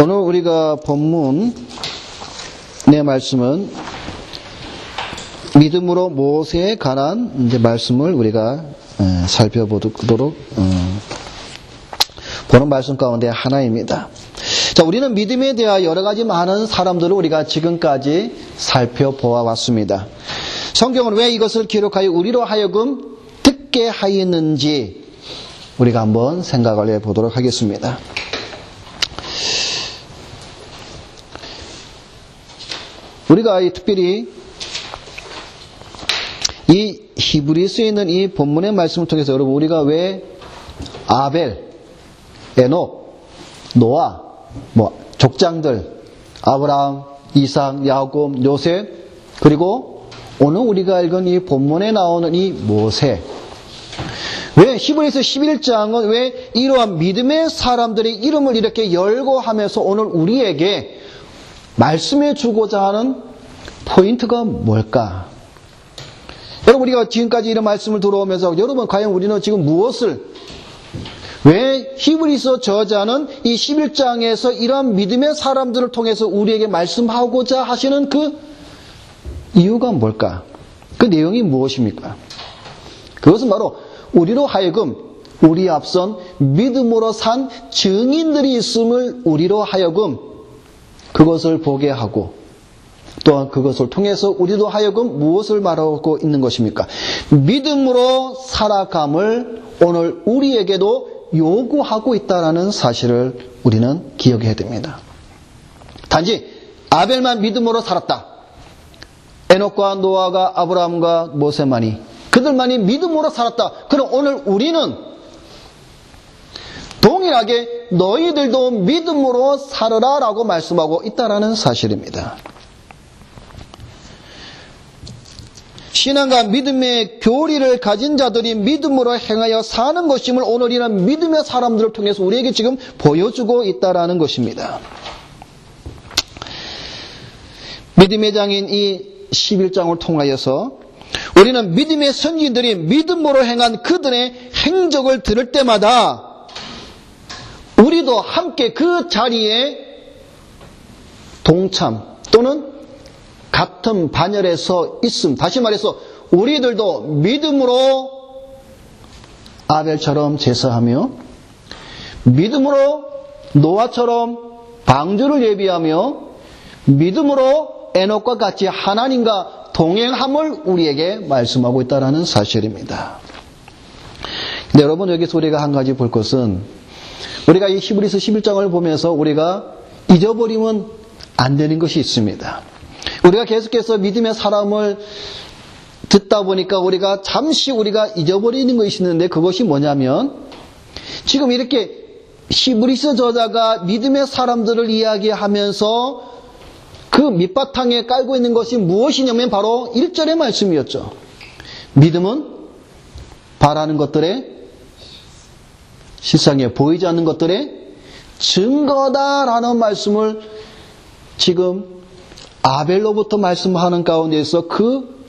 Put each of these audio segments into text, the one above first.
오늘 우리가 본문 내 말씀은 믿음으로 모세에 관한 이제 말씀을 우리가 살펴보도록 보는 말씀 가운데 하나입니다. 자, 우리는 믿음에 대하여 여러 가지 많은 사람들을 우리가 지금까지 살펴보아 왔습니다. 성경은 왜 이것을 기록하여 우리로 하여금 듣게 하였는지 우리가 한번 생각을 해보도록 하겠습니다. 우리가 특별히 이 히브리서에 있는 이 본문의 말씀을 통해서 여러분 우리가 왜 아벨, 에녹, 노아, 족장들, 아브라함, 이삭, 야곱, 요셉, 그리고 오늘 우리가 읽은 이 본문에 나오는 이 모세, 왜 히브리서 11장은 왜 이러한 믿음의 사람들의 이름을 이렇게 열고 하면서 오늘 우리에게 말씀해 주고자 하는 포인트가 뭘까? 여러분 우리가 지금까지 이런 말씀을 들어오면서 여러분 과연 우리는 지금 무엇을, 왜 히브리서 저자는 이 11장에서 이러한 믿음의 사람들을 통해서 우리에게 말씀하고자 하시는 그 이유가 뭘까? 그 내용이 무엇입니까? 그것은 바로 우리로 하여금 우리 앞선 믿음으로 산 증인들이 있음을 우리로 하여금 그것을 보게 하고 또한 그것을 통해서 우리도 하여금 무엇을 말하고 있는 것입니까? 믿음으로 살아감을 오늘 우리에게도 요구하고 있다는 사실을 우리는 기억해야 됩니다. 단지 아벨만 믿음으로 살았다. 에녹과 노아가 아브라함과 모세만이 그들만이 믿음으로 살았다. 그럼 오늘 우리는 동일하게 너희들도 믿음으로 살으라 라고 말씀하고 있다는 사실입니다. 신앙과 믿음의 교리를 가진 자들이 믿음으로 행하여 사는 것임을 오늘 이런 믿음의 사람들을 통해서 우리에게 지금 보여주고 있다는 것입니다. 믿음의 장인 이 11장을 통하여서 우리는 믿음의 선진들이 믿음으로 행한 그들의 행적을 들을 때마다 우리도 함께 그 자리에 동참 또는 같은 반열에서 있음. 다시 말해서 우리들도 믿음으로 아벨처럼 제사하며 믿음으로 노아처럼 방주를 예비하며 믿음으로 에녹과 같이 하나님과 동행함을 우리에게 말씀하고 있다는 사실입니다. 근데 여러분 여기서 우리가 한 가지 볼 것은 우리가 이 히브리서 11장을 보면서 우리가 잊어버리면 안 되는 것이 있습니다. 우리가 계속해서 믿음의 사람을 듣다 보니까 우리가 잠시 우리가 잊어버리는 것이 있는데 그것이 뭐냐면 지금 이렇게 히브리서 저자가 믿음의 사람들을 이야기하면서 그 밑바탕에 깔고 있는 것이 무엇이냐면 바로 1절의 말씀이었죠. 믿음은 바라는 것들의 실상에 보이지 않는 것들의 증거다라는 말씀을 지금 아벨로부터 말씀하는 가운데서 그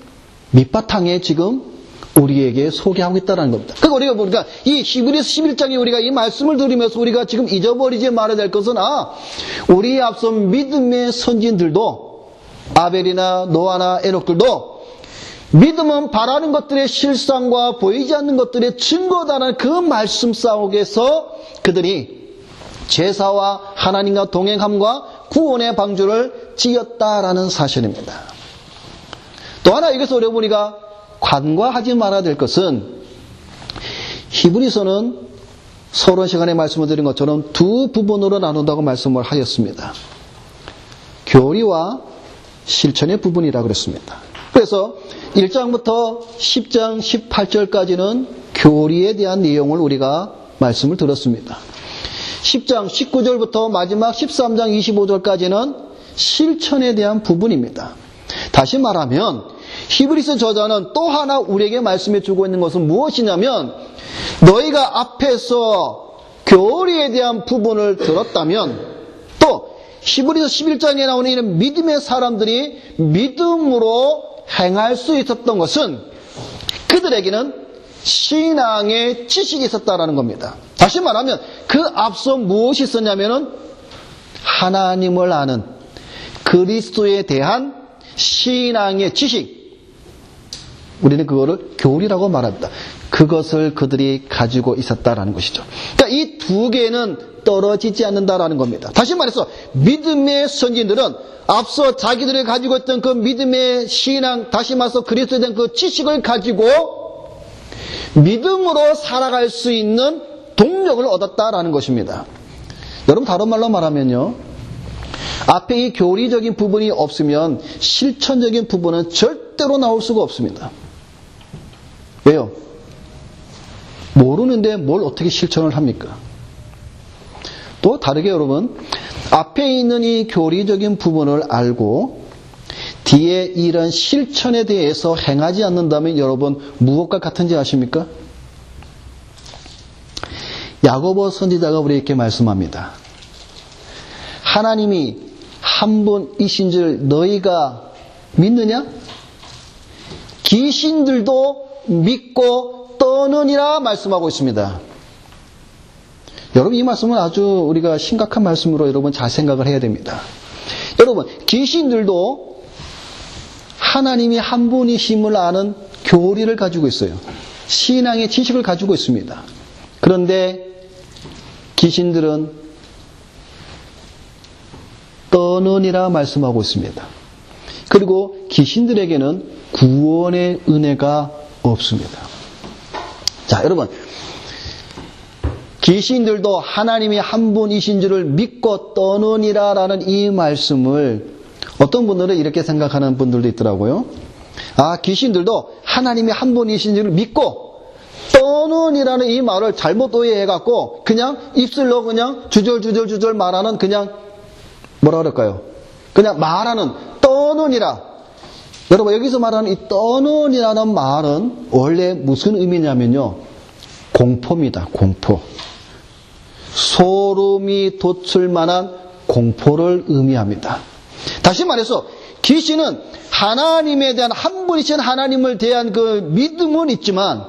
밑바탕에 지금 우리에게 소개하고 있다는 겁니다. 그러니까 우리가 보니까 이 히브리서 11장에 우리가 이 말씀을 들으면서 우리가 지금 잊어버리지 말아야 될 것은 우리 앞선 믿음의 선진들도 아벨이나 노아나 에녹들도 믿음은 바라는 것들의 실상과 보이지 않는 것들의 증거다라는 그 말씀 속에서 그들이 제사와 하나님과 동행함과 구원의 방주를 지었다라는 사실입니다. 또 하나 여기서 우리가 간과하지 말아야 될 것은 히브리서는 서론 시간에 말씀을 드린 것처럼 두 부분으로 나눈다고 말씀을 하였습니다. 교리와 실천의 부분이라고 그랬습니다. 그래서 1장부터 10장 18절까지는 교리에 대한 내용을 우리가 말씀을 들었습니다. 10장 19절부터 마지막 13장 25절까지는 실천에 대한 부분입니다. 다시 말하면 히브리서 저자는 또 하나 우리에게 말씀해 주고 있는 것은 무엇이냐면 너희가 앞에서 교리에 대한 부분을 들었다면 또 히브리서 11장에 나오는 이런 믿음의 사람들이 믿음으로 행할 수 있었던 것은 그들에게는 신앙의 지식이 있었다라는 겁니다. 다시 말하면 그 앞서 무엇이 있었냐면은 하나님을 아는 그리스도에 대한 신앙의 지식, 우리는 그거를 교리라고 말합니다. 그것을 그들이 가지고 있었다라는 것이죠. 그러니까 이 두 개는 떨어지지 않는다라는 겁니다. 다시 말해서 믿음의 선진들은 앞서 자기들이 가지고 있던 그 믿음의 신앙, 다시 말해서 그리스도에 대한 그 지식을 가지고 믿음으로 살아갈 수 있는 동력을 얻었다라는 것입니다. 여러분, 다른 말로 말하면요, 앞에 이 교리적인 부분이 없으면 실천적인 부분은 절대로 나올 수가 없습니다. 왜요? 모르는데 뭘 어떻게 실천을 합니까? 또 다르게 여러분, 앞에 있는 이 교리적인 부분을 알고 뒤에 이런 실천에 대해서 행하지 않는다면 여러분 무엇과 같은지 아십니까? 야고보 선지자가 우리에게 말씀합니다. 하나님이 한 분이신 줄 너희가 믿느냐? 귀신들도 믿고 떠느니라 말씀하고 있습니다. 여러분, 이 말씀은 아주 우리가 심각한 말씀으로 여러분 잘 생각을 해야 됩니다. 여러분, 귀신들도 하나님이 한 분이심을 아는 교리를 가지고 있어요. 신앙의 지식을 가지고 있습니다. 그런데 귀신들은 떠느니라 말씀하고 있습니다. 그리고 귀신들에게는 구원의 은혜가 없습니다. 자, 여러분, 귀신들도 하나님이 한 분이신 줄을 믿고 떠느니라라는 이 말씀을 어떤 분들은 이렇게 생각하는 분들도 있더라고요. 아, 귀신들도 하나님이 한 분이신 줄을 믿고 떠느니라는 이 말을 잘못 오해해갖고 그냥 입술로 그냥 주절주절 말하는, 그냥 뭐라 그럴까요? 그냥 말하는 떠느니라. 여러분, 여기서 말하는 이 떠느니라는 말은 원래 무슨 의미냐면요, 공포입니다. 공포. 소름이 돋을 만한 공포를 의미합니다. 다시 말해서 귀신은 하나님에 대한, 한 분이신 하나님을 대한 그 믿음은 있지만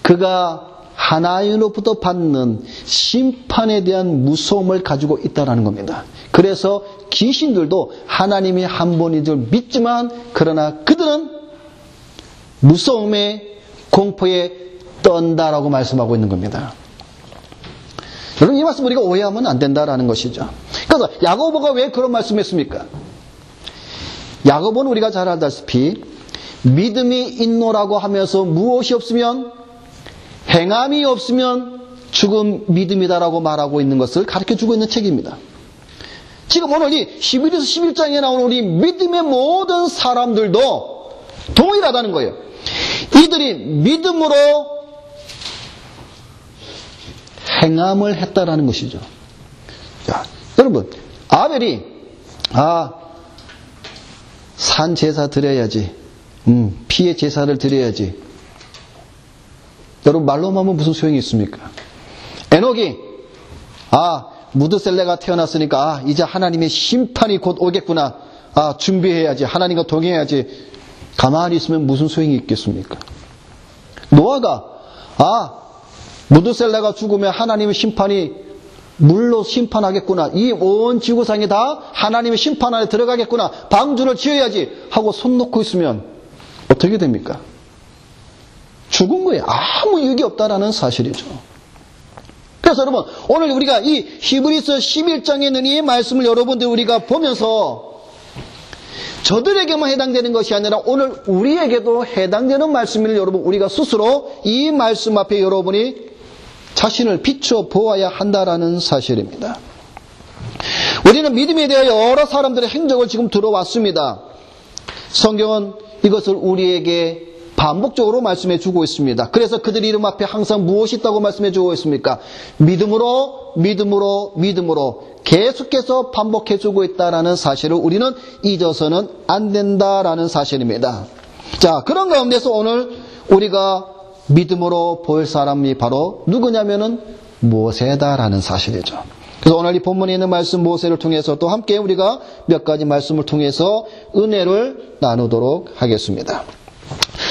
그가 하나님으로부터 받는 심판에 대한 무서움을 가지고 있다는 겁니다. 그래서 귀신들도 하나님이 한 분인 줄 믿지만 그러나 그들은 무서움에, 공포에 떤다라고 말씀하고 있는 겁니다. 여러분, 이 말씀 우리가 오해하면 안 된다라는 것이죠. 그래서 야고보가 왜 그런 말씀했습니까? 야고보는 우리가 잘 알다시피 믿음이 있노라고 하면서 무엇이 없으면, 행함이 없으면 죽은 믿음이다라고 말하고 있는 것을 가르쳐주고 있는 책입니다. 지금 오늘 이 11에서 11장에 나오는 우리 믿음의 모든 사람들도 동일하다는 거예요. 이들이 믿음으로 행함을 했다라는 것이죠. 자, 여러분, 아벨이 산 제사 드려야지, 피의 제사를 드려야지. 여러분, 말로만 하면 무슨 소용이 있습니까? 에녹이 무드셀레가 태어났으니까 이제 하나님의 심판이 곧 오겠구나, 준비해야지, 하나님과 동행해야지. 가만히 있으면 무슨 소용이 있겠습니까? 노아가 무드셀레가 죽으면 하나님의 심판이 물로 심판하겠구나, 이 온 지구상이 다 하나님의 심판 안에 들어가겠구나, 방주를 지어야지 하고 손 놓고 있으면 어떻게 됩니까? 죽은 거예요. 아무 유익이 없다라는 사실이죠. 그래서 여러분, 오늘 우리가 이 히브리서 11장에 있는 이 말씀을 여러분들 우리가 보면서 저들에게만 해당되는 것이 아니라 오늘 우리에게도 해당되는 말씀을 여러분 우리가 스스로 이 말씀 앞에 여러분이 자신을 비춰 보아야 한다라는 사실입니다. 우리는 믿음에 대하여 여러 사람들의 행적을 지금 들어왔습니다. 성경은 이것을 우리에게 반복적으로 말씀해 주고 있습니다. 그래서 그들 이름 앞에 항상 무엇이 있다고 말씀해 주고 있습니까? 믿음으로 계속해서 반복해 주고 있다는 사실을 우리는 잊어서는 안 된다라는 사실입니다. 자, 그런 가운데서 오늘 우리가 믿음으로 볼 사람이 바로 누구냐면은 모세다라는 사실이죠. 그래서 오늘 이 본문에 있는 말씀 모세를 통해서 또 함께 우리가 몇 가지 말씀을 통해서 은혜를 나누도록 하겠습니다.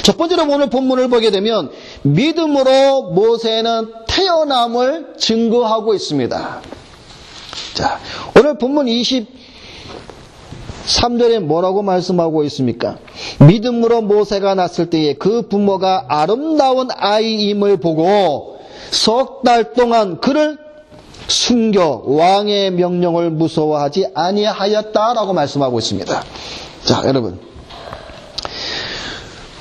첫 번째로 오늘 본문을 보게 되면 믿음으로 모세는 태어남을 증거하고 있습니다. 자, 오늘 본문 23절에 뭐라고 말씀하고 있습니까? 믿음으로 모세가 낳았을 때에 그 부모가 아름다운 아이임을 보고 석 달 동안 그를 숨겨 왕의 명령을 무서워하지 아니하였다라고 말씀하고 있습니다. 자, 여러분,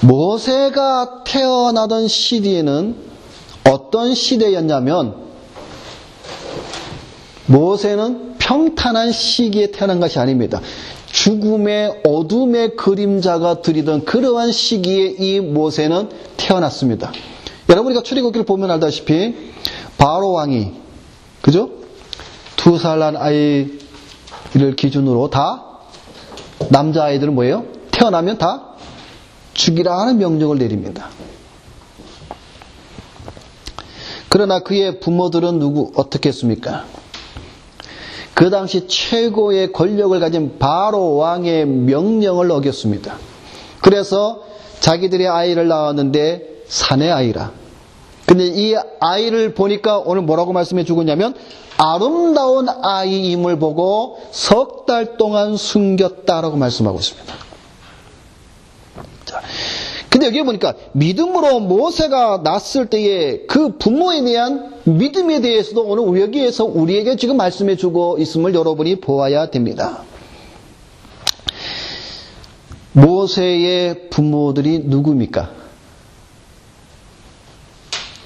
모세가 태어나던 시대에는 어떤 시대였냐면, 모세는 평탄한 시기에 태어난 것이 아닙니다. 죽음의 어둠의 그림자가 들이던 그러한 시기에 이 모세는 태어났습니다. 여러분, 우리가 출애굽기를 보면 알다시피 바로 왕이, 그죠? 2살 난 아이를 기준으로 다 남자아이들은 뭐예요? 태어나면 다 죽이라 하는 명령을 내립니다. 그러나 그의 부모들은 어떻게 했습니까? 그 당시 최고의 권력을 가진 바로 왕의 명령을 어겼습니다. 그래서 자기들의 아이를 낳았는데 사내 아이라. 근데 이 아이를 보니까 오늘 뭐라고 말씀해 주고 있냐면 아름다운 아이임을 보고 석 달 동안 숨겼다라고 말씀하고 있습니다. 자, 근데 여기 보니까 믿음으로 모세가 낳았을 때에 그 부모에 대한 믿음에 대해서도 오늘 여기에서 우리에게 지금 말씀해 주고 있음을 여러분이 보아야 됩니다. 모세의 부모들이 누구입니까?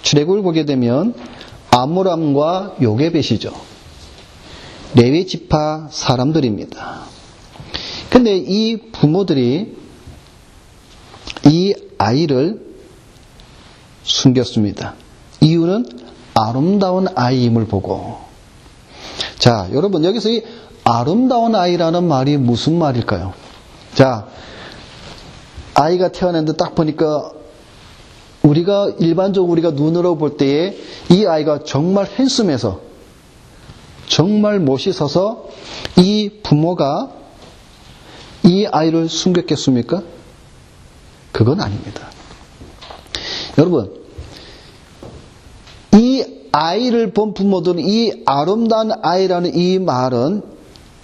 출애굽을 보게 되면 아므람과 요게벳이죠. 레위 지파 사람들입니다. 근데 이 부모들이 이 아이를 숨겼습니다. 이유는 아름다운 아이임을 보고. 자, 여러분, 여기서 이 아름다운 아이라는 말이 무슨 말일까요? 자, 아이가 태어났는데 딱 보니까 일반적으로 우리가 눈으로 볼 때에 이 아이가 정말 핸섬해서 정말 멋있어서 이 부모가 이 아이를 숨겼겠습니까? 그건 아닙니다. 여러분, 이 아이를 본 부모들은 이 아름다운 아이라는 이 말은,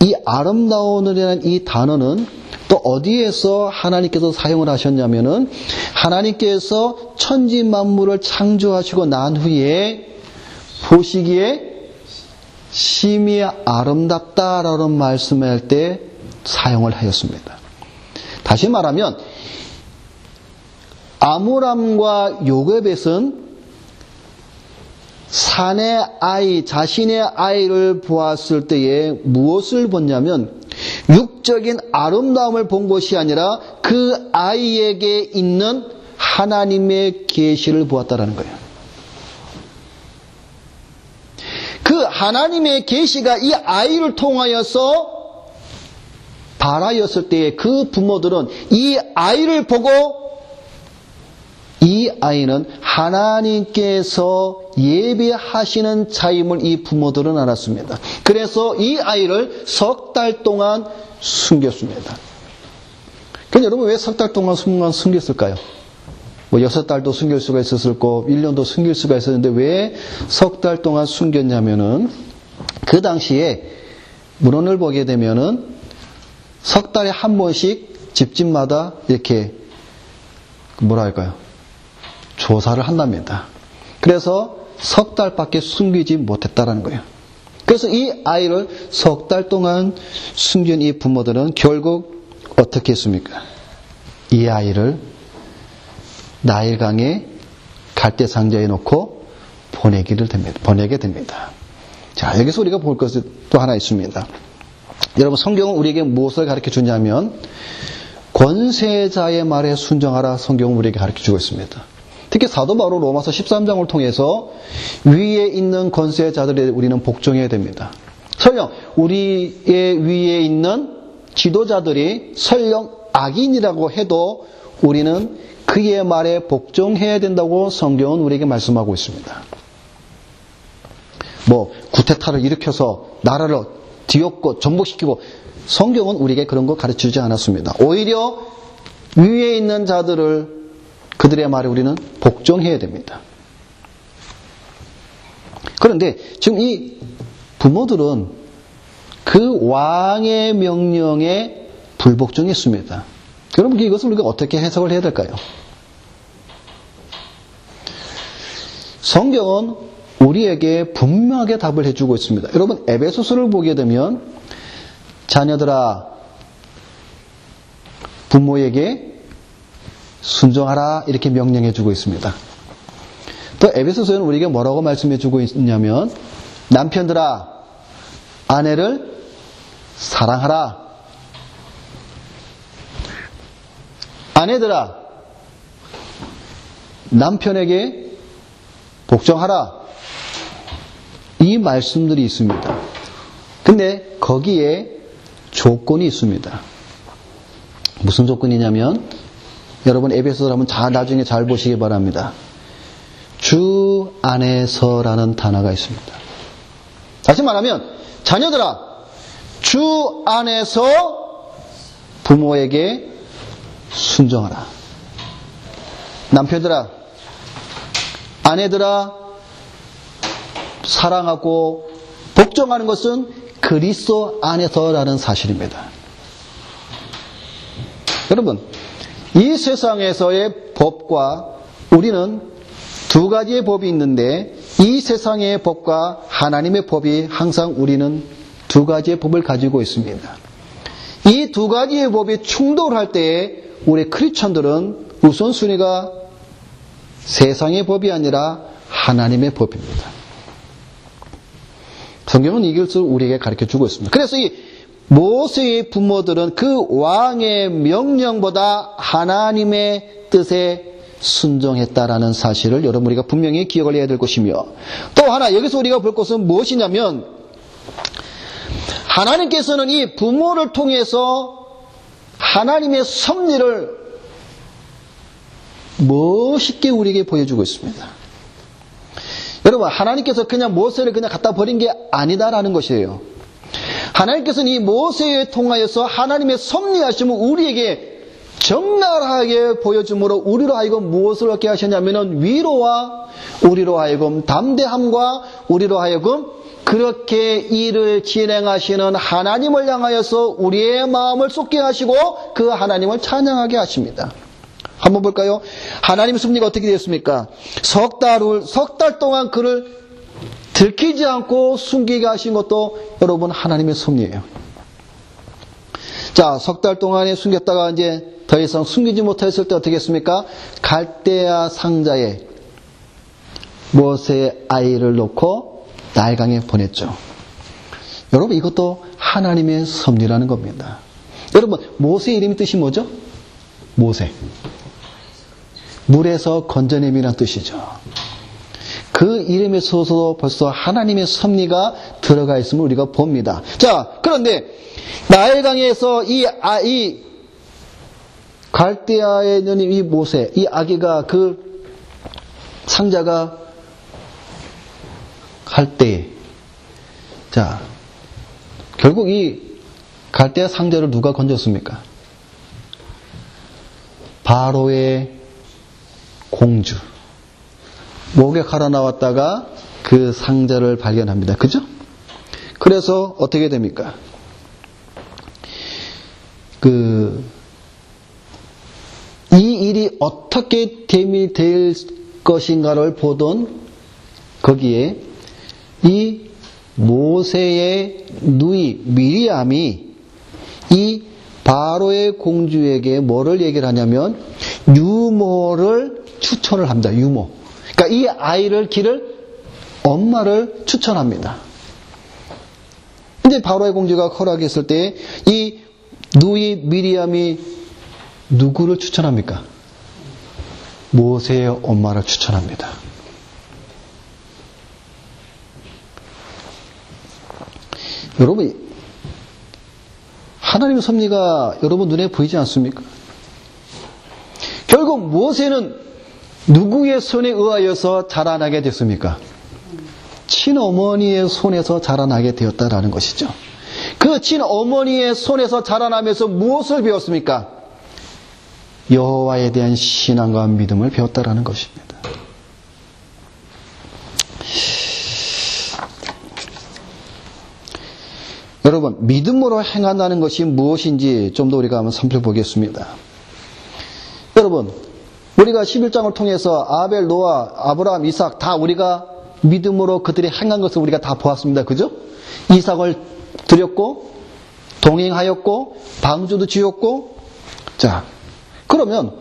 이 아름다운이라는 이 단어는 또 어디에서 하나님께서 사용을 하셨냐면은 하나님께서 천지 만물을 창조하시고 난 후에 보시기에 심히 아름답다라는 말씀을 할 때 사용을 하였습니다. 다시 말하면 아므람과 요게벳은 사내 아이, 자신의 아이를 보았을 때에 무엇을 봤냐면 육적인 아름다움을 본 것이 아니라 그 아이에게 있는 하나님의 계시를 보았다라는 거예요. 그 하나님의 계시가 이 아이를 통하여서 발하였을 때에 그 부모들은 이 아이를 보고 이 아이는 하나님께서 예비하시는 자임을 이 부모들은 알았습니다. 그래서 이 아이를 석 달 동안 숨겼습니다. 그런데 여러분, 왜 석 달 동안 숨겼을까요? 뭐 6달도 숨길 수가 있었을 거고 1년도 숨길 수가 있었는데 왜 석 달 동안 숨겼냐면은 그 당시에 문헌을 보게 되면은 석 달에 한 번씩 집집마다 이렇게 뭐라 할까요? 조사를 한답니다. 그래서 석 달밖에 숨기지 못했다라는 거예요. 그래서 이 아이를 석 달 동안 숨긴 이 부모들은 결국 어떻게 했습니까? 이 아이를 나일강에 갈대 상자에 놓고 보내게 됩니다. 자, 여기서 우리가 볼 것이 또 하나 있습니다. 여러분, 성경은 우리에게 무엇을 가르쳐 주냐면 권세자의 말에 순종하라. 성경은 우리에게 가르쳐 주고 있습니다. 특히 사도 바울 로마서 13장을 통해서 위에 있는 권세자들에 우리는 복종해야 됩니다. 설령 우리의 위에 있는 지도자들이 설령 악인이라고 해도 우리는 그의 말에 복종해야 된다고 성경은 우리에게 말씀하고 있습니다. 뭐 구테타를 일으켜서 나라를 뒤엎고 전복시키고, 성경은 우리에게 그런 거 가르치지 않았습니다. 오히려 위에 있는 자들을, 그들의 말에 우리는 복종해야 됩니다. 그런데 지금 이 부모들은 그 왕의 명령에 불복종했습니다. 여러분, 이것을 우리가 어떻게 해석을 해야 될까요? 성경은 우리에게 분명하게 답을 해주고 있습니다. 여러분, 에베소서를 보게 되면 자녀들아 부모에게 순종하라 이렇게 명령해주고 있습니다. 또 에베소서는 우리에게 뭐라고 말씀해주고 있냐면 남편들아 아내를 사랑하라, 아내들아 남편에게 복종하라, 이 말씀들이 있습니다. 근데 거기에 조건이 있습니다. 무슨 조건이냐면 여러분 에베소서를 한번 나중에 잘 보시기 바랍니다. 주 안에서라는 단어가 있습니다. 다시 말하면 자녀들아 주 안에서 부모에게 순종하라. 남편들아 아내들아 사랑하고 복종하는 것은 그리스도 안에서라는 사실입니다. 여러분, 이 세상에서의 법과 우리는 두 가지의 법이 있는데 이 세상의 법과 하나님의 법이 항상 우리는 두 가지의 법을 가지고 있습니다. 이 두 가지의 법이 충돌할 때에 우리 크리스천들은 우선순위가 세상의 법이 아니라 하나님의 법입니다. 성경은 이것을 우리에게 가르쳐주고 있습니다. 그래서 이 모세의 부모들은 그 왕의 명령보다 하나님의 뜻에 순종했다라는 사실을 여러분 우리가 분명히 기억을 해야 될 것이며, 또 하나 여기서 우리가 볼 것은 무엇이냐면 하나님께서는 이 부모를 통해서 하나님의 섭리를 멋있게 우리에게 보여주고 있습니다. 여러분, 하나님께서 그냥 모세를 그냥 갖다 버린 게 아니다라는 것이에요. 하나님께서는 이 모세에 통하여서 하나님의 섭리하심을 우리에게 적나라하게 보여줌으로 우리로 하여금 무엇을 얻게 하셨냐면 위로와 우리로 하여금 담대함과 우리로 하여금 그렇게 일을 진행하시는 하나님을 향하여서 우리의 마음을 쏟게 하시고 그 하나님을 찬양하게 하십니다. 한번 볼까요? 하나님의 섭리가 어떻게 되었습니까? 석 달 동안 그를 들키지 않고 숨기게 하신 것도 여러분 하나님의 섭리예요. 자, 석 달 동안에 숨겼다가 이제 더 이상 숨기지 못했을 때 어떻게 했습니까? 갈대아 상자에 모세의 아이를 놓고 나일강에 보냈죠. 여러분, 이것도 하나님의 섭리라는 겁니다. 여러분, 모세의 이름이 뜻이 뭐죠? 모세. 물에서 건져냄이라는 뜻이죠. 그 이름에 서서 벌써 하나님의 섭리가 들어가 있음을 우리가 봅니다. 자, 그런데 나일강에서 이 갈대아에 있는 이 모세, 이 아기가 그 상자가 갈 때, 자, 결국 이 갈대아 상자를 누가 건졌습니까? 바로의 공주. 목에 갈아 나왔다가 그 상자를 발견합니다. 그죠? 그래서 어떻게 됩니까? 이 일이 어떻게 될 것인가를 보던 거기에 이 모세의 누이 미리암이 이 바로의 공주에게 뭐를 얘기를 하냐면 유모를 추천을 합니다. 유모. 그러니까 이 아이를 기를 엄마를 추천합니다. 근데 바로의 공주가 허락했을 때 이 누이 미리암이 누구를 추천합니까? 모세의 엄마를 추천합니다. 여러분, 하나님의 섭리가 여러분 눈에 보이지 않습니까? 결국 모세는 누구의 손에 의하여서 자라나게 됐습니까? 친어머니의 손에서 자라나게 되었다라는 것이죠. 그 친어머니의 손에서 자라나면서 무엇을 배웠습니까? 여호와에 대한 신앙과 믿음을 배웠다라는 것입니다. 여러분, 믿음으로 행한다는 것이 무엇인지 좀 더 우리가 한번 살펴보겠습니다. 여러분, 우리가 11장을 통해서 아벨, 노아, 아브라함, 이삭 다 우리가 믿음으로 그들이 행한 것을 우리가 다 보았습니다. 그죠? 이삭을 드렸고, 동행하였고, 방주도 지었고. 자, 그러면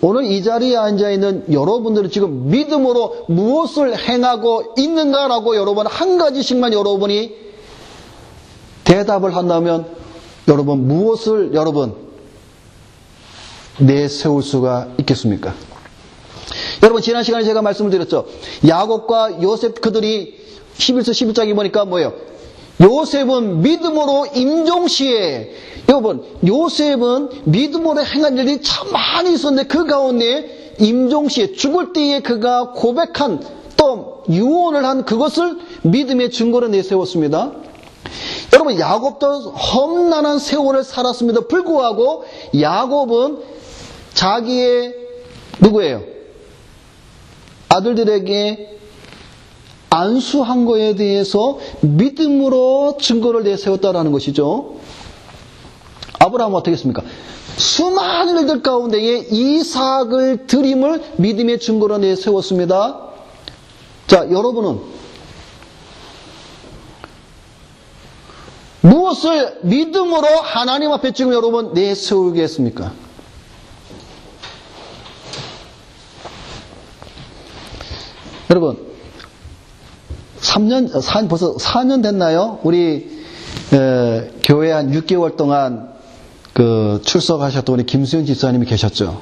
오늘 이 자리에 앉아있는 여러분들은 지금 믿음으로 무엇을 행하고 있는가라고 여러분 한 가지씩만 여러분이 대답을 한다면 여러분 무엇을 내세울 수가 있겠습니까? 여러분 지난 시간에 제가 말씀을 드렸죠. 야곱과 요셉 그들이 11서 11장에 보니까 뭐예요? 요셉은 믿음으로 임종시에 여러분 요셉은 믿음으로 행한 일이 참 많이 있었는데 그 가운데 임종시에 죽을 때에 그가 고백한 또 유언을 한 그것을 믿음의 증거로 내세웠습니다. 여러분 야곱도 험난한 세월을 살았습니다. 불구하고 야곱은 자기의 누구예요? 아들들에게 안수한 거에 대해서 믿음으로 증거를 내세웠다라는 것이죠. 아브라함은 어떻게 했습니까? 수많은 일들 가운데에 이삭을 드림을 믿음의 증거로 내세웠습니다. 자, 여러분은 무엇을 믿음으로 하나님 앞에 지금 여러분 내세우겠습니까? 여러분 벌써 4년 됐나요? 우리 교회 한 6개월 동안 출석하셨던 우리 김수현 집사님이 계셨죠.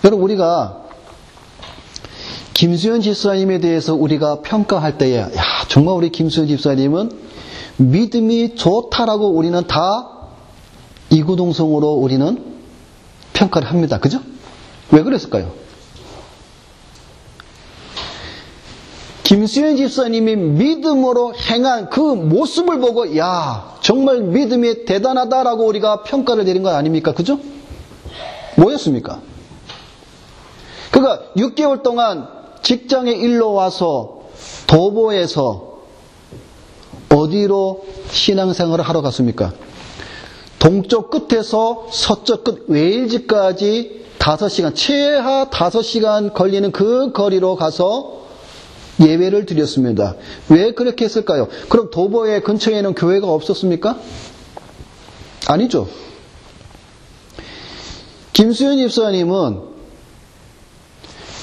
여러분 우리가 김수현 집사님에 대해서 우리가 평가할 때에 야 정말 우리 김수현 집사님은 믿음이 좋다라고 우리는 다 이구동성으로 우리는 평가를 합니다. 그죠? 왜 그랬을까요? 김수현 집사님이 믿음으로 행한 그 모습을 보고 야 정말 믿음이 대단하다라고 우리가 평가를 내린 건 아닙니까? 그죠? 뭐였습니까? 그가 6개월 동안 직장에 일로 와서 도보에서 어디로 신앙생활을 하러 갔습니까? 동쪽 끝에서 서쪽 끝 웨일즈까지 5시간 최하 5시간 걸리는 그 거리로 가서 예배를 드렸습니다. 왜 그렇게 했을까요? 그럼 도보의 근처에는 교회가 없었습니까? 아니죠. 김수현 집사님은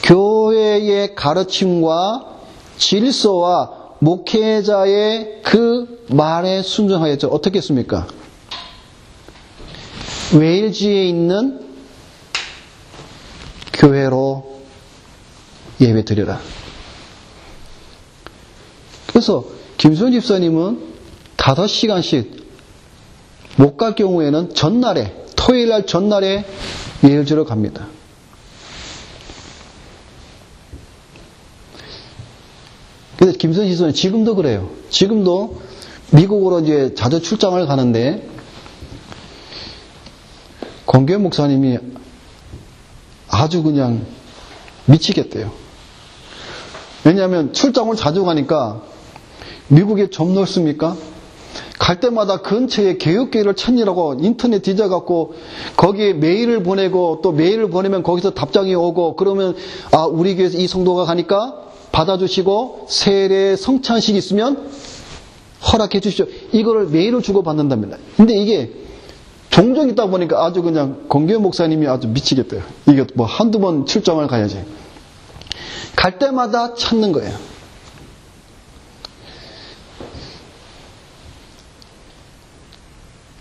교회의 가르침과 질서와 목회자의 그 말에 순종하였죠. 어떻게 했습니까? 웨일즈에 있는 교회로 예배 드려라. 그래서 김수현 집사님은 5시간씩 못 갈 경우에는 전날에 토요일날 전날에 예배드리러 갑니다. 그래서 김수현 집사님 지금도 그래요. 지금도 미국으로 이제 자주 출장을 가는데 권교현 목사님이 아주 그냥 미치겠대요. 왜냐하면 출장을 자주 가니까 미국에 좀 넓습니까? 갈 때마다 근처에 교육교회를 찾느라고 인터넷 뒤져갖고 거기에 메일을 보내고 또 메일을 보내면 거기서 답장이 오고 그러면 아 우리 교회에서 이 성도가 가니까 받아주시고 세례 성찬식 있으면 허락해 주십시오. 이거를 메일을 주고 받는답니다. 근데 이게 종종 있다 보니까 아주 그냥 권교현 목사님이 아주 미치겠대요. 이게 뭐 한두 번 출장을 가야지. 갈 때마다 찾는 거예요.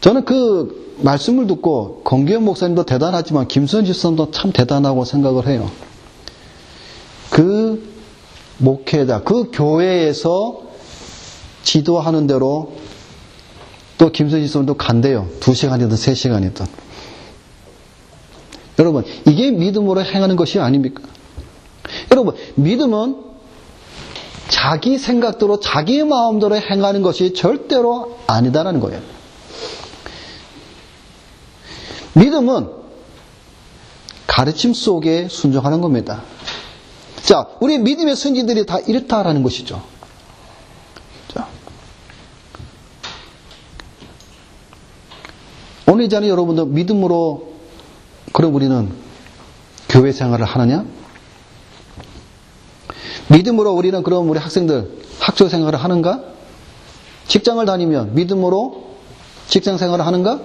저는 그 말씀을 듣고 권교현 목사님도 대단하지만 김수현 집사님도 참 대단하고 생각을 해요. 그 목회자, 그 교회에서 지도하는 대로 또 김수현 집사님도 간대요. 2시간이든 3시간이든. 여러분, 이게 믿음으로 행하는 것이 아닙니까? 여러분, 믿음은 자기 생각대로 자기 마음대로 행하는 것이 절대로 아니다라는 거예요. 믿음은 가르침 속에 순종하는 겁니다. 자, 우리 믿음의 선지들이 다 이렇다라는 것이죠. 오늘 이 자리에 여러분들 믿음으로 그럼 우리는 교회 생활을 하느냐? 믿음으로 우리는 그럼 우리 학생들 학교 생활을 하는가? 직장을 다니면 믿음으로 직장 생활을 하는가?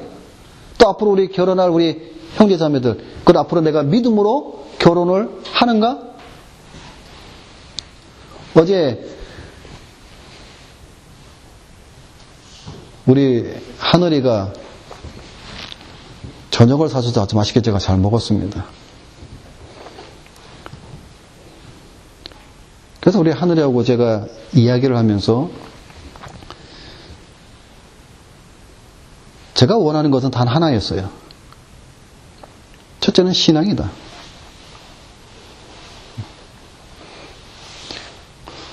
또 앞으로 우리 결혼할 우리 형제 자매들 그럼 앞으로 내가 믿음으로 결혼을 하는가? 어제 우리 하늘이가 저녁을 사줘서 아주 맛있게 제가 잘 먹었습니다. 그래서 우리 하늘이하고 제가 이야기를 하면서 제가 원하는 것은 단 하나였어요. 첫째는 신앙이다.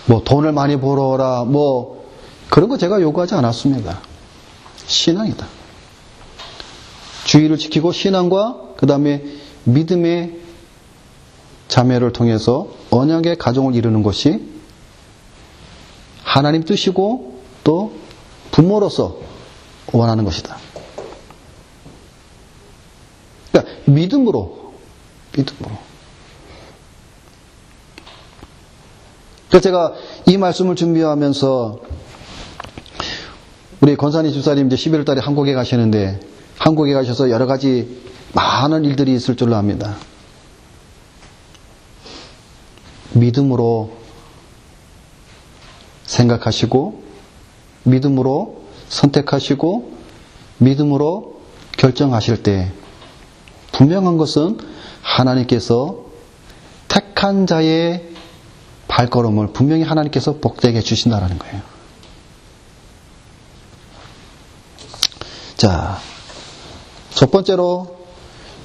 뭐 돈을 많이 벌어라 뭐 그런 거 제가 요구하지 않았습니다. 신앙이다. 주의를 지키고 신앙과 그 다음에 믿음의 자매를 통해서 언약의 가정을 이루는 것이 하나님 뜻이고 또 부모로서 원하는 것이다. 그러니까 믿음으로. 그래서 제가 이 말씀을 준비하면서 우리 권산희 집사님 이제 11월 달에 한국에 가시는데 한국에 가셔서 여러 가지 많은 일들이 있을 줄로 압니다. 믿음으로 생각하시고 믿음으로 선택하시고 믿음으로 결정하실 때 분명한 것은 하나님께서 택한 자의 발걸음을 분명히 하나님께서 복되게 해주신다는 거예요. 자, 첫 번째로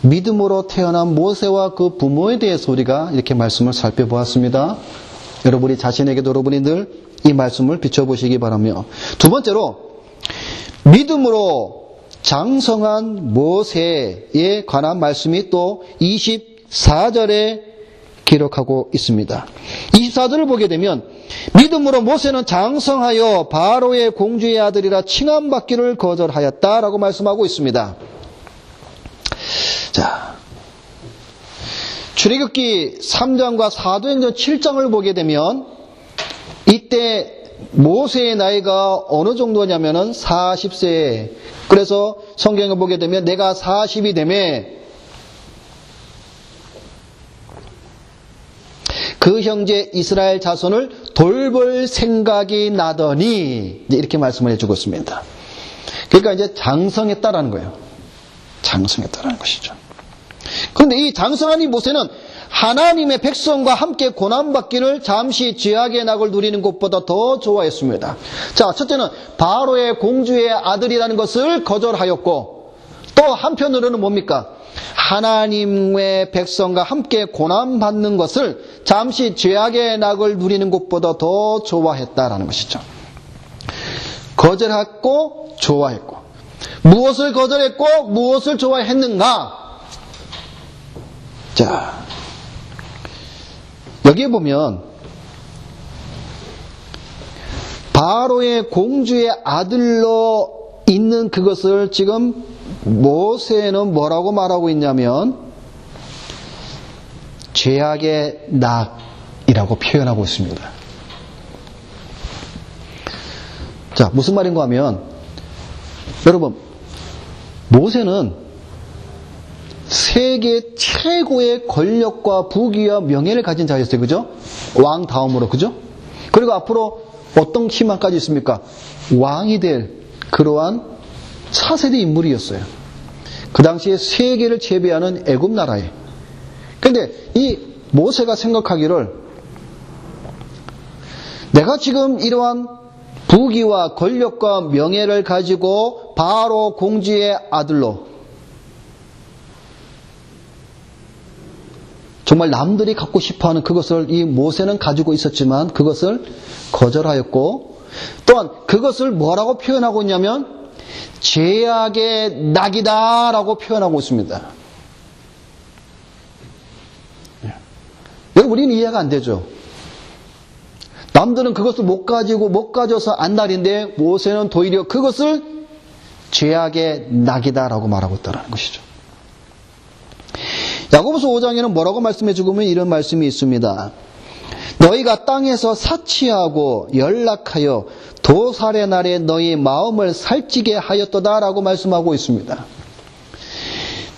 믿음으로 태어난 모세와 그 부모에 대해서 우리가 이렇게 말씀을 살펴보았습니다. 여러분이 자신에게도 여러분이 늘 이 말씀을 비춰보시기 바라며 두 번째로 믿음으로 장성한 모세에 관한 말씀이 또 24절에 기록하고 있습니다. 24절을 보게 되면 믿음으로 모세는 장성하여 바로의 공주의 아들이라 칭함받기를 거절하였다라고 말씀하고 있습니다. 자, 출애굽기 3장과 사도행전 7장을 보게 되면 이때 모세의 나이가 어느 정도냐면은 40세. 그래서 성경을 보게 되면 내가 40이 되매 그 형제 이스라엘 자손을 돌볼 생각이 나더니 이렇게 말씀을 해주고 있습니다. 그러니까 이제 장성했다라는 거예요. 장성했다라는 것이죠. 그런데 이 장성한 이 모세는 하나님의 백성과 함께 고난받기를 잠시 죄악의 낙을 누리는 것보다 더 좋아했습니다. 자, 첫째는 바로의 공주의 아들이라는 것을 거절하였고 또 한편으로는 뭡니까? 하나님의 백성과 함께 고난받는 것을 잠시 죄악의 낙을 누리는 것보다 더 좋아했다라는 것이죠. 거절했고 좋아했고 무엇을 거절했고 무엇을 좋아했는가? 자, 여기에 보면 바로의 공주의 아들로 있는 그것을 지금 모세는 뭐라고 말하고 있냐면 죄악의 낙이라고 표현하고 있습니다. 자, 무슨 말인가 하면 여러분 모세는 세계 최고의 권력과 부귀와 명예를 가진 자였어요. 그죠? 왕 다음으로. 그죠? 그리고 앞으로 어떤 희망까지 있습니까? 왕이 될 그러한 차세대 인물이었어요. 그 당시에 세계를 제비하는 애굽 나라에. 그런데 이 모세가 생각하기를 내가 지금 이러한 부귀와 권력과 명예를 가지고 바로 공주의 아들로 정말 남들이 갖고 싶어하는 그것을 이 모세는 가지고 있었지만 그것을 거절하였고 또한 그것을 뭐라고 표현하고 있냐면 죄악의 낙이다 라고 표현하고 있습니다. 여러분 우리는 이해가 안 되죠. 남들은 그것을 못 가져서 안달인데 모세는 도리어 그것을 죄악의 낙이다라고 말하고 있다는 것이죠. 야고보서 5장에는 뭐라고 말씀해 주고 있으면 이런 말씀이 있습니다. 너희가 땅에서 사치하고 연락하여 도살의 날에 너희 마음을 살찌게 하였도다라고 말씀하고 있습니다.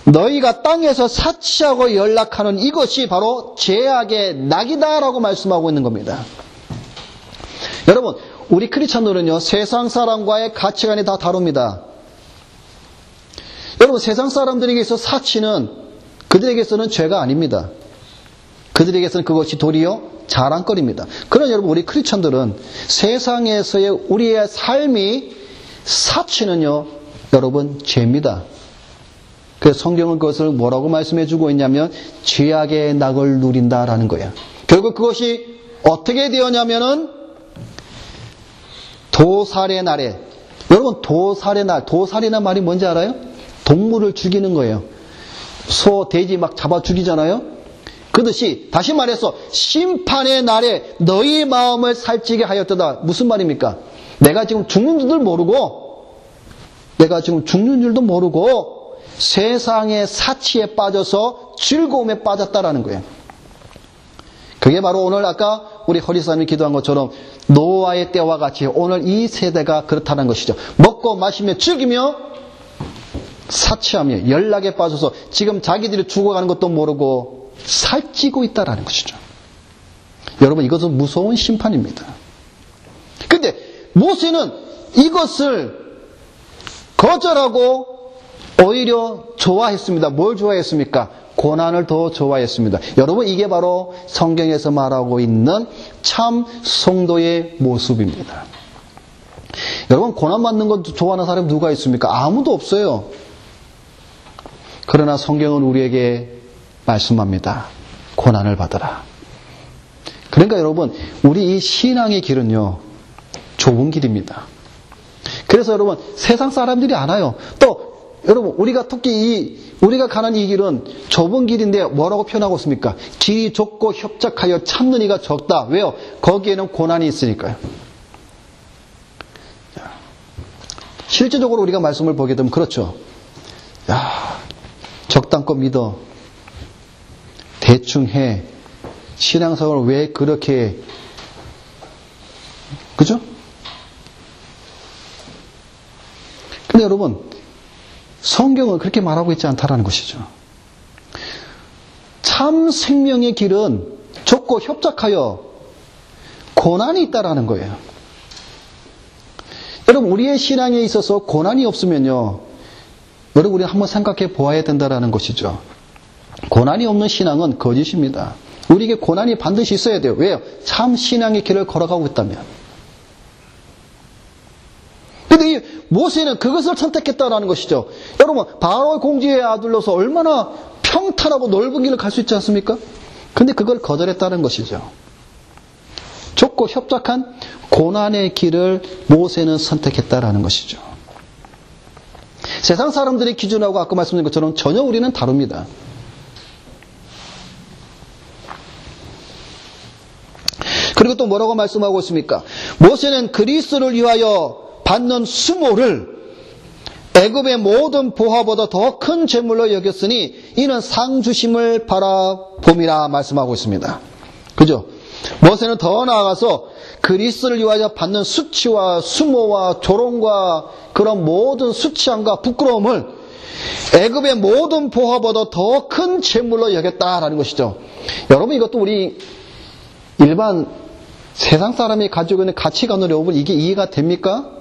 너희가 땅에서 사치하고 연락하는 이것이 바로 죄악의 낙이다라고 말씀하고 있는 겁니다. 여러분, 우리 크리스찬들은요, 세상 사람과의 가치관이 다 다릅니다. 여러분, 세상 사람들에게서 사치는 그들에게서는 죄가 아닙니다. 그들에게서는 그것이 도리어 자랑거리입니다. 그러나 여러분, 우리 크리스찬들은 세상에서의 우리의 삶이 사치는요, 여러분, 죄입니다. 그래서 성경은 그것을 뭐라고 말씀해 주고 있냐면 죄악의 낙을 누린다라는 거예요. 결국 그것이 어떻게 되었냐면은 도살의 날에, 여러분 도살의 날, 도살이라는 말이 뭔지 알아요? 동물을 죽이는 거예요. 소, 돼지 막 잡아 죽이잖아요. 그것이 다시 말해서 심판의 날에 너희 마음을 살찌게 하였도다. 무슨 말입니까? 내가 지금 죽는 줄도 모르고 세상의 사치에 빠져서 즐거움에 빠졌다라는 거예요. 그게 바로 오늘 아까 우리 허리사님이 기도한 것처럼 노아의 때와 같이 오늘 이 세대가 그렇다는 것이죠. 먹고 마시며 즐기며 사치하며 연락에 빠져서 지금 자기들이 죽어가는 것도 모르고 살찌고 있다라는 것이죠. 여러분, 이것은 무서운 심판입니다. 근데 모세는 이것을 거절하고 오히려 좋아했습니다. 뭘 좋아했습니까? 고난을 더 좋아했습니다. 여러분, 이게 바로 성경에서 말하고 있는 참 성도의 모습입니다. 여러분, 고난 받는 것 좋아하는 사람이 누가 있습니까? 아무도 없어요. 그러나 성경은 우리에게 말씀합니다. 고난을 받으라. 그러니까 여러분, 우리 이 신앙의 길은요, 좁은 길입니다. 그래서 여러분, 세상 사람들이 안 와요. 또 여러분, 우리가 특히 우리가 가는 이 길은 좁은 길인데 뭐라고 표현하고 있습니까? 길이 좁고 협착하여 찾는 이가 적다. 왜요? 거기에는 고난이 있으니까요. 실제적으로 우리가 말씀을 보게 되면 그렇죠. 야, 적당껏 믿어. 대충 해. 신앙생활을 왜 그렇게 해? 그죠? 근데 여러분, 성경은 그렇게 말하고 있지 않다라는 것이죠. 참 생명의 길은 좁고 협착하여 고난이 있다라는 거예요. 여러분, 우리의 신앙에 있어서 고난이 없으면요, 여러분, 우리 한번 생각해 보아야 된다라는 것이죠. 고난이 없는 신앙은 거짓입니다. 우리에게 고난이 반드시 있어야 돼요. 왜요? 참 신앙의 길을 걸어가고 있다면. 근데 이 모세는 그것을 선택했다라는 것이죠. 여러분, 바로의 공주의 아들로서 얼마나 평탄하고 넓은 길을 갈 수 있지 않습니까? 근데 그걸 거절했다는 것이죠. 좁고 협착한 고난의 길을 모세는 선택했다라는 것이죠. 세상 사람들의 기준하고 아까 말씀드린 것처럼 전혀 우리는 다릅니다. 그리고 또 뭐라고 말씀하고 있습니까? 모세는 그리스도를 위하여 받는 수모를 애굽의 모든 보화보다 더 큰 재물로 여겼으니 이는 상 주심을 바라봄이라 말씀하고 있습니다. 그죠? 모세는 더 나아가서 그리스도를 위하여 받는 수치와 수모와 조롱과 그런 모든 수치함과 부끄러움을 애굽의 모든 보화보다 더 큰 재물로 여겼다라는 것이죠. 여러분, 이것도 우리 일반 세상 사람이 가지고 있는 가치관으로 여러분 이게 이해가 됩니까?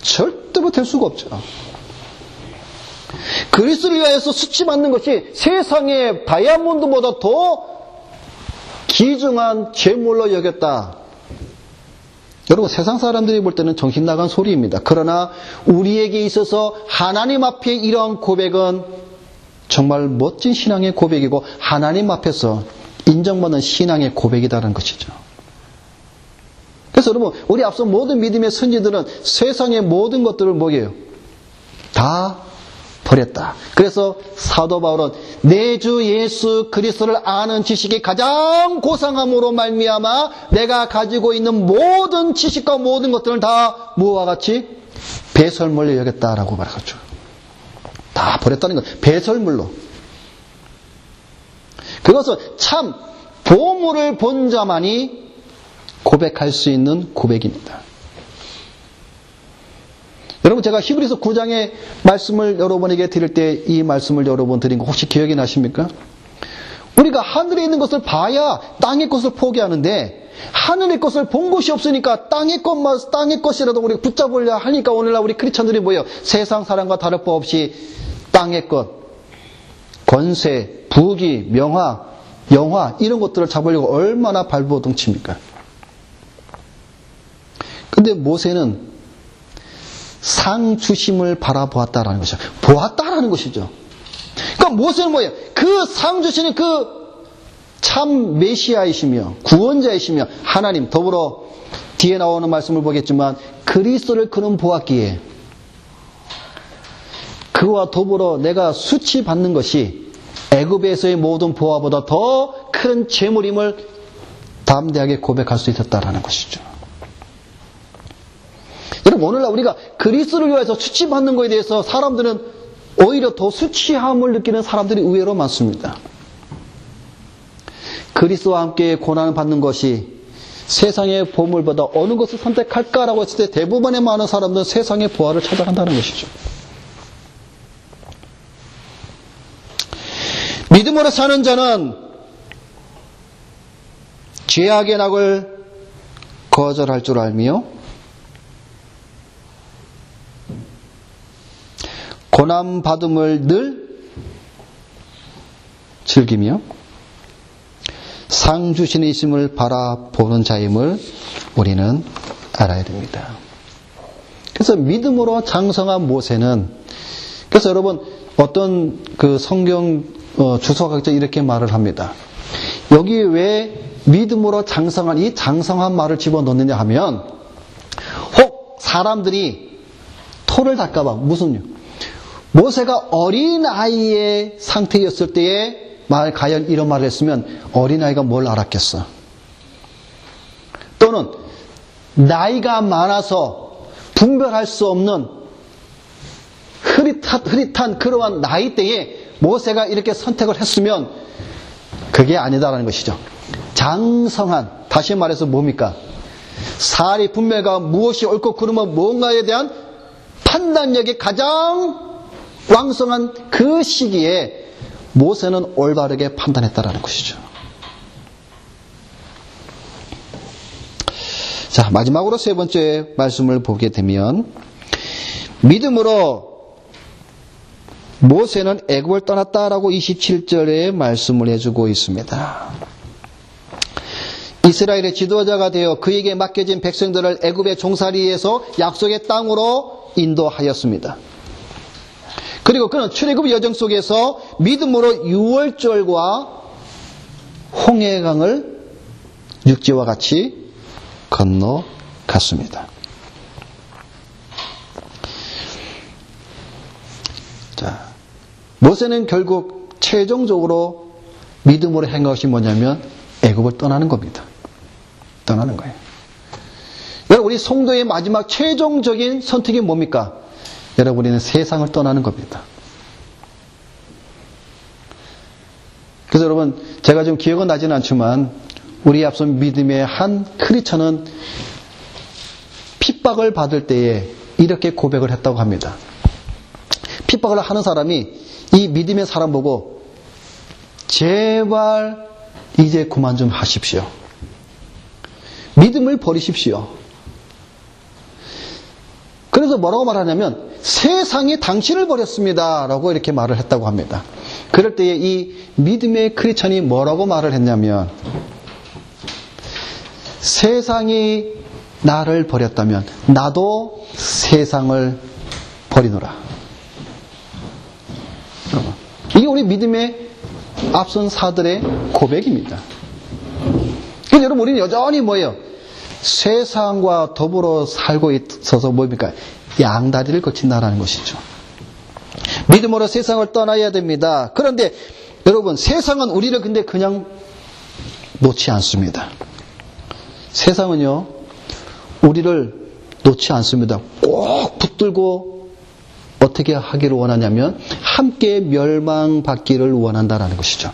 절대로 될 수가 없죠. 그리스도를 위하여서 수치받는 것이 세상의 다이아몬드보다 더 귀중한 재물로 여겼다. 여러분, 세상 사람들이 볼 때는 정신 나간 소리입니다. 그러나 우리에게 있어서 하나님 앞에 이러한 고백은 정말 멋진 신앙의 고백이고 하나님 앞에서 인정받는 신앙의 고백이다라는 것이죠. 그래서 여러분, 우리 앞서 모든 믿음의 선지들은 세상의 모든 것들을 뭐예요? 다 버렸다. 그래서 사도 바울은 내 주 예수 그리스도를 아는 지식이 가장 고상함으로 말미암아 내가 가지고 있는 모든 지식과 모든 것들을 다 무엇과 같이 배설물로 여겼다라고 말하죠. 다 버렸다는 것, 배설물로. 그것은 참 보물을 본 자만이 고백할 수 있는 고백입니다. 여러분, 제가 히브리서 9장의 말씀을 여러분에게 드릴 때 이 말씀을 여러분 드린 거 혹시 기억이 나십니까? 우리가 하늘에 있는 것을 봐야 땅의 것을 포기하는데 하늘의 것을 본 것이 없으니까 땅의 것이라도 우리가 붙잡으려 하니까 오늘날 우리 크리스천들이 뭐예요? 세상 사람과 다를 바 없이 땅의 것, 권세, 부귀, 명화, 영화 이런 것들을 잡으려고 얼마나 발버둥칩니까? 근데 모세는 상 주심을 바라보았다라는 것이죠. 보았다라는 것이죠. 그러니까 모세는 뭐예요? 그 상 주시는 그 참 메시아이시며 구원자이시며 하나님, 더불어 뒤에 나오는 말씀을 보겠지만 그리스도를 그는 보았기에 그와 더불어 내가 수치받는 것이 애굽에서의 모든 보화보다 더 큰 재물임을 담대하게 고백할 수 있었다라는 것이죠. 여러분, 오늘날 우리가 그리스도를 위해서 수치받는 것에 대해서 사람들은 오히려 더 수치함을 느끼는 사람들이 의외로 많습니다. 그리스도와 함께 고난을 받는 것이 세상의 보물보다 어느 것을 선택할까라고 했을 때 대부분의 많은 사람들은 세상의 보화를 찾아간다는 것이죠. 믿음으로 사는 자는 죄악의 낙을 거절할 줄 알며 고난받음을 늘 즐기며 상 주시는 이심을 바라보는 자임을 우리는 알아야 됩니다. 그래서 믿음으로 장성한 모세는, 그래서 여러분 어떤 그 성경 주석학자 이렇게 말을 합니다. 여기 왜 믿음으로 장성한 이 장성한 말을 집어넣느냐 하면 혹 사람들이 토를 닦아봐. 무슨요? 모세가 어린아이의 상태였을 때에 과연 이런 말을 했으면 어린아이가 뭘 알았겠어? 또는 나이가 많아서 분별할 수 없는 흐릿한 그러한 나이대에 모세가 이렇게 선택을 했으면 그게 아니다라는 것이죠. 장성한, 다시 말해서 뭡니까? 사리 분별과 무엇이 옳고 그름은 뭔가에 대한 판단력이 가장 왕성한 그 시기에 모세는 올바르게 판단했다라는 것이죠. 자, 마지막으로 세 번째 말씀을 보게 되면 믿음으로 모세는 애굽을 떠났다라고 27절에 말씀을 해주고 있습니다. 이스라엘의 지도자가 되어 그에게 맡겨진 백성들을 애굽의 종살이에서 약속의 땅으로 인도하였습니다. 그리고 그는 출애굽 여정 속에서 믿음으로 유월절과 홍해강을 육지와 같이 건너갔습니다. 자, 모세는 결국 최종적으로 믿음으로 행한 것이 뭐냐면 애굽을 떠나는 겁니다. 떠나는 거예요. 여러분, 우리 성도의 마지막 최종적인 선택이 뭡니까? 여러분, 우리는 세상을 떠나는 겁니다. 그래서 여러분, 제가 좀 기억은 나지는 않지만 우리 앞서 믿음의 한 크리스천은 핍박을 받을 때에 이렇게 고백을 했다고 합니다. 핍박을 하는 사람이 이 믿음의 사람 보고 제발 이제 그만 좀 하십시오. 믿음을 버리십시오. 그래서 뭐라고 말하냐면 세상이 당신을 버렸습니다 라고 이렇게 말을 했다고 합니다. 그럴 때에 이 믿음의 크리스천이 뭐라고 말을 했냐면 세상이 나를 버렸다면 나도 세상을 버리노라. 이게 우리 믿음의 앞선 사들의 고백입니다. 그래서 여러분, 우리는 여전히 뭐예요? 세상과 더불어 살고 있어서 뭡니까? 양다리를 거친다라는 것이죠. 믿음으로 세상을 떠나야 됩니다. 그런데 여러분, 세상은 우리를 근데 그냥 놓지 않습니다. 세상은요, 우리를 놓지 않습니다. 꼭 붙들고 어떻게 하기를 원하냐면 함께 멸망받기를 원한다라는 것이죠.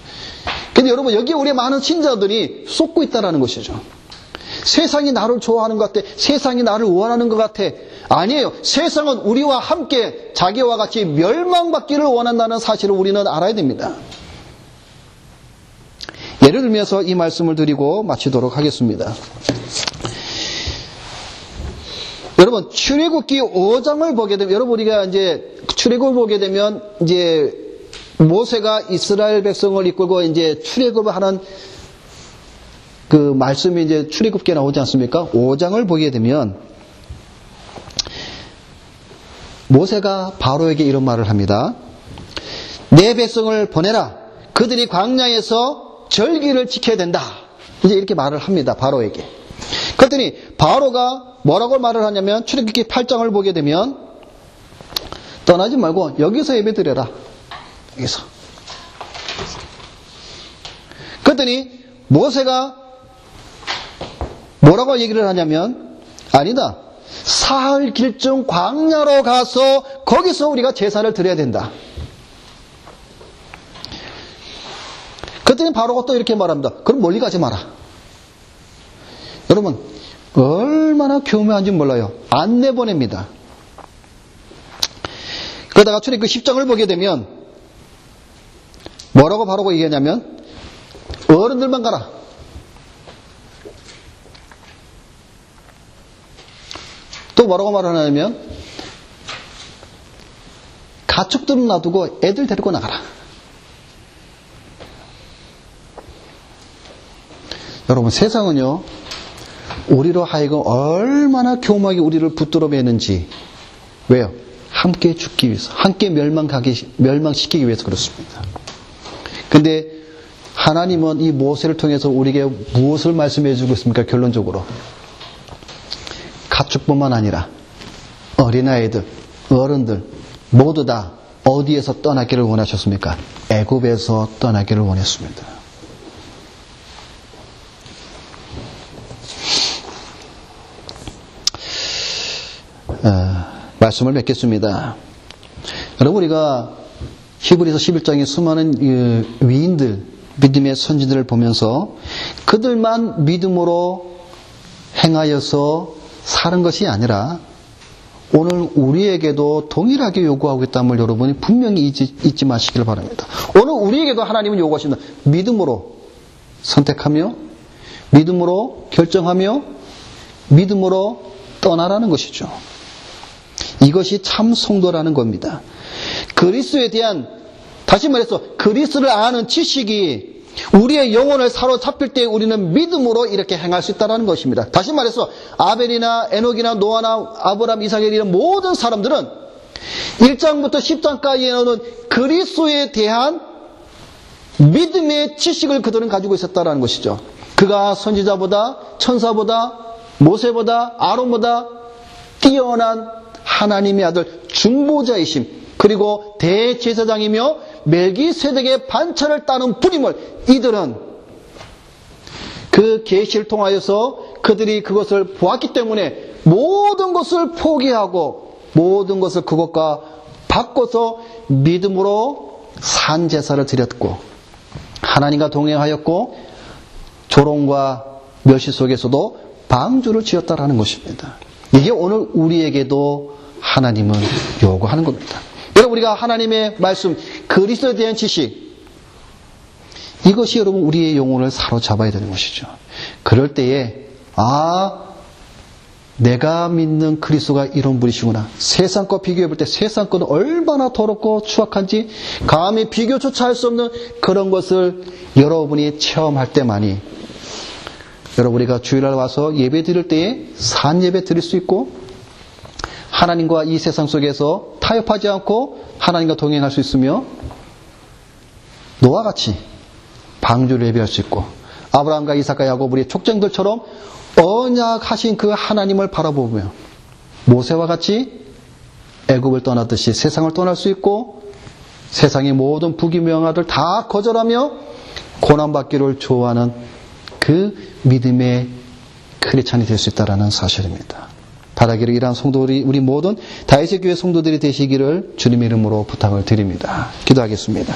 근데 여러분 여기 우리 많은 신자들이 쏟고 있다라는 것이죠. 세상이 나를 좋아하는 것 같아. 세상이 나를 원하는 것 같아. 아니에요. 세상은 우리와 함께 자기와 같이 멸망받기를 원한다는 사실을 우리는 알아야 됩니다. 예를 들면서 이 말씀을 드리고 마치도록 하겠습니다. 여러분 출애굽기 5장을 보게 되면 여러분 우리가 이제 출애굽을 보게 되면 이제 모세가 이스라엘 백성을 이끌고 이제 출애굽을 하는 그 말씀이 이제 출애굽기에 나오지 않습니까? 5장을 보게 되면 모세가 바로에게 이런 말을 합니다. 내 백성을 보내라. 그들이 광야에서 절기를 지켜야 된다. 이제 이렇게 말을 합니다. 바로에게. 그랬더니 바로가 뭐라고 말을 하냐면 출애굽기 8장을 보게 되면 떠나지 말고 여기서 예배드려라. 여기서. 그랬더니 모세가 뭐라고 얘기를 하냐면 아니다. 사흘 길쯤 광야로 가서 거기서 우리가 제사를 드려야 된다. 그랬더니 바로가 또 이렇게 말합니다. 그럼 멀리 가지 마라. 여러분 얼마나 교묘한지 몰라요. 안 내보냅니다. 그러다가 출애굽기 10장을 보게 되면 뭐라고 바로가 얘기하냐면 어른들만 가라. 또 뭐라고 말하냐면 가축들은 놔두고 애들 데리고 나가라. 여러분 세상은요 우리로 하여금 얼마나 교묘하게 우리를 붙들어 매는지. 왜요? 함께 죽기 위해서, 함께 멸망시키기 위해서 그렇습니다. 근데 하나님은 이 모세를 통해서 우리에게 무엇을 말씀해 주고 있습니까? 결론적으로 가축뿐만 아니라 어린아이들, 어른들 모두 다 어디에서 떠나기를 원하셨습니까? 애굽에서 떠나기를 원했습니다. 말씀을 맺겠습니다. 여러분 우리가 히브리서 11장의 수많은 위인들, 믿음의 선지들을 보면서 그들만 믿음으로 행하여서 사는 것이 아니라 오늘 우리에게도 동일하게 요구하고 있다는 걸 여러분이 분명히 잊지 마시길 바랍니다. 오늘 우리에게도 하나님은 요구하신다. 믿음으로 선택하며 믿음으로 결정하며 믿음으로 떠나라는 것이죠. 이것이 참 성도라는 겁니다. 그리스도에 대한, 다시 말해서 그리스도를 아는 지식이 우리의 영혼을 사로잡힐 때 우리는 믿음으로 이렇게 행할 수 있다는 것입니다. 다시 말해서 아벨이나 에녹이나 노아나 아브람, 이삭, 이런 모든 사람들은 1장부터 10장까지에 나오는 그리스도에 대한 믿음의 지식을 그들은 가지고 있었다는 것이죠. 그가 선지자보다, 천사보다, 모세보다, 아론보다 뛰어난 하나님의 아들 중보자이심, 그리고 대제사장이며 멜기세덱의 반차를 따는 분임을 이들은 그 계시를 통하여서 그들이 그것을 보았기 때문에 모든 것을 포기하고 모든 것을 그것과 바꿔서 믿음으로 산제사를 드렸고 하나님과 동행하였고 조롱과 멸시 속에서도 방주를 지었다라는 것입니다. 이게 오늘 우리에게도 하나님은 요구하는 겁니다. 여러분 우리가 하나님의 말씀, 그리스도에 대한 지식, 이것이 여러분 우리의 영혼을 사로잡아야 되는 것이죠. 그럴 때에 내가 믿는 그리스도가 이런 분이시구나. 세상 것 비교해 볼 때 세상 것은 얼마나 더럽고 추악한지 감히 비교조차 할 수 없는 그런 것을 여러분이 체험할 때만이 여러분 우리가 주일날 와서 예배 드릴 때에 산 예배 드릴 수 있고 하나님과 이 세상 속에서 타협하지 않고 하나님과 동행할 수 있으며 노아와 같이 방주를 예배할 수 있고 아브라함과 이삭과 야곱 우리 족장들처럼 언약하신 그 하나님을 바라보며 모세와 같이 애굽을 떠났듯이 세상을 떠날 수 있고 세상의 모든 부귀명화들 다 거절하며 고난받기를 좋아하는 그 믿음의 크리스찬이 될 수 있다는 사실입니다. 바라기를 이러한 성도들이 우리 모든 다윗의 교회 성도들이 되시기를 주님의 이름으로 부탁을 드립니다. 기도하겠습니다.